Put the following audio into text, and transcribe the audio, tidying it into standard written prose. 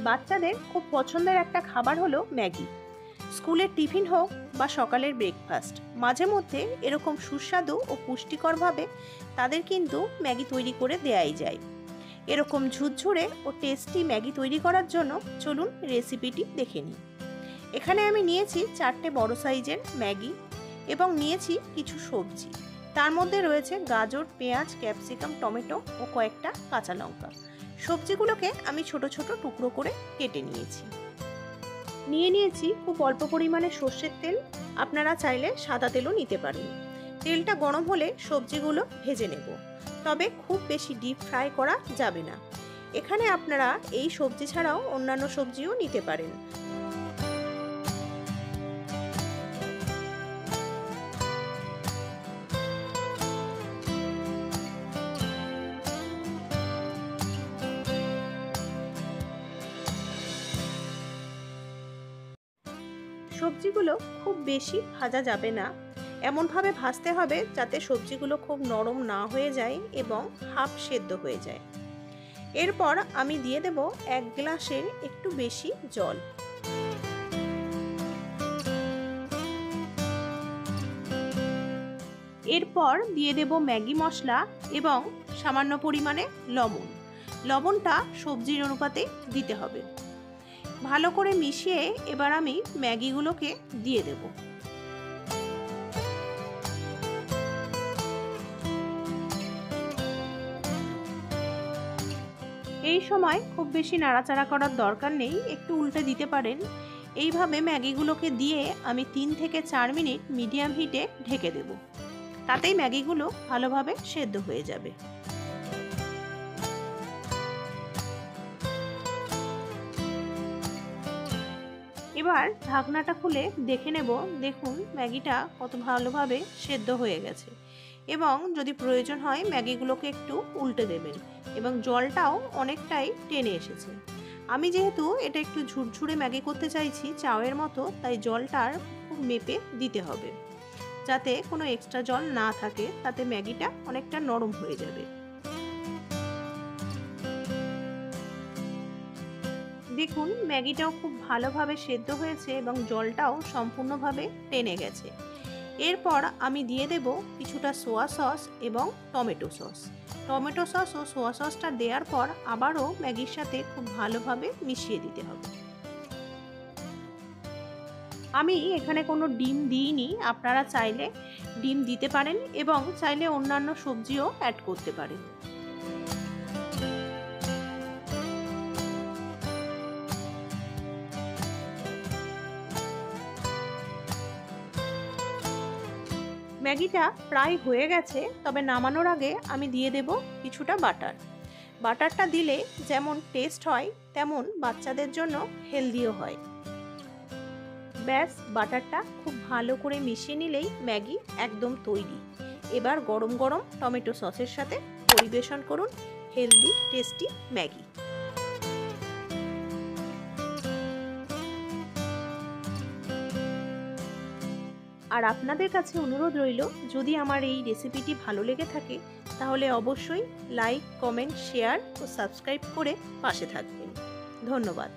বাচ্চাদের খুব পছন্দের একটা খাবার হলো ম্যাগি। স্কুলের টিফিন হোক বা সকালের ব্রেকফাস্ট, মাঝে মধ্যে এরকম সুস্বাদু ও পুষ্টিকরভাবে তাদের কিন্তু ম্যাগি তৈরি করে দেয়াই যায়। এরকম ঝুরঝুরে ও টেস্টি ম্যাগি তৈরি করার জন্য চলুন রেসিপিটি দেখে নিই। এখানে আমি নিয়েছি 4টে বড় সাইজের ম্যাগি এবং নিয়েছি কিছু সবজি। তার মধ্যে রয়েছে গাজর, পেঁয়াজ, ক্যাপসিকাম, টমেটো ও কয়েকটা কাঁচা লঙ্কা। সবজিগুলোকে আমি ছোট ছোট টুকরো করে কেটে নিয়েছি খুব অল্প পরিমাণে সর্ষের তেল। আপনারা চাইলে সাদা তেলও নিতে পারেন। তেলটা গরম হলে সবজিগুলো ভেজে নেব, তবে খুব বেশি ডিপ ফ্রাই করা যাবে না। এখানে আপনারা এই সবজি ছাড়াও অন্যান্য সবজিও নিতে পারেন। সবজিগুলো খুব বেশি ভাজা যাবে না, এমনভাবে ভাজতে হবে যাতে সবজিগুলো খুব নরম না হয়ে যায় এবং হাফ সেদ্ধ হয়ে যায়। এরপর আমি দিয়ে দেব 1 গ্লাসের একটু বেশি জল। এরপর দিয়ে দেব ম্যাগি মশলা এবং সামান্য পরিমাণে লবণ। লবণটা সবজির অনুপাতে দিতে হবে। ভালো করে মিশিয়ে এবার আমি ম্যাগিগুলোকে দিয়ে দেব। এই সময় খুব বেশি নাড়াচাড়া করার দরকার নেই, একটু উল্টে দিতে পারেন। এইভাবে ম্যাগিগুলোকে দিয়ে আমি 3 থেকে 4 মিনিট মিডিয়াম হিটে ঢেকে দেব। তাতেই ম্যাগিগুলো ভালোভাবে সেদ্ধ হয়ে যাবে। এবার ঢাকনাটা খুলে দেখে নেব। দেখুন ম্যাগিটা কত ভালোভাবে সেদ্ধ হয়ে গেছে এবং যদি প্রয়োজন হয় ম্যাগিগুলোকে একটু উল্টে দেবেন এবং জলটাও অনেকটাই টেনে এসেছে। আমি যেহেতু এটা একটু ঝুরঝুরে ম্যাগি করতে চাইছি চাউয়ের মতো, তাই জলটার খুব মেপে দিতে হবে যাতে কোনো এক্সট্রা জল না থাকে, তাতে ম্যাগিটা অনেকটা নরম হয়ে যাবে। দেখুন ম্যাগিটাও খুব ভালোভাবে সেদ্ধ হয়েছে এবং জলটাও সম্পূর্ণভাবে টেনে গেছে। এরপর আমি দিয়ে দেব কিছুটা সোয়া সস এবং টমেটো সস। টমেটো সস ও সোয়া সসটা দেওয়ার পর আবারও ম্যাগির সাথে খুব ভালোভাবে মিশিয়ে দিতে হবে। আমি এখানে কোনো ডিম দিইনি, আপনারা চাইলে ডিম দিতে পারেন এবং চাইলে অন্যান্য সবজিও অ্যাড করতে পারেন। ম্যাগিটা প্রায় হয়ে গেছে, তবে নামানোর আগে আমি দিয়ে দেব কিছুটা বাটার। বাটারটা দিলে যেমন টেস্ট হয় তেমন বাচ্চাদের জন্য হেলদিও হয়। ব্যাস, বাটারটা খুব ভালো করে মিশিয়ে নিলেই ম্যাগি একদম তৈরি। এবার গরম গরম টমেটো সসের সাথে পরিবেশন করুন হেলদি টেস্টি ম্যাগি। আর আপনাদের কাছে অনুরোধ রইল, যদি আমার এই রেসিপিটি ভালো লেগে থাকে তাহলে অবশ্যই লাইক, কমেন্ট, শেয়ার ও সাবস্ক্রাইব করে পাশে থাকবেন। ধন্যবাদ।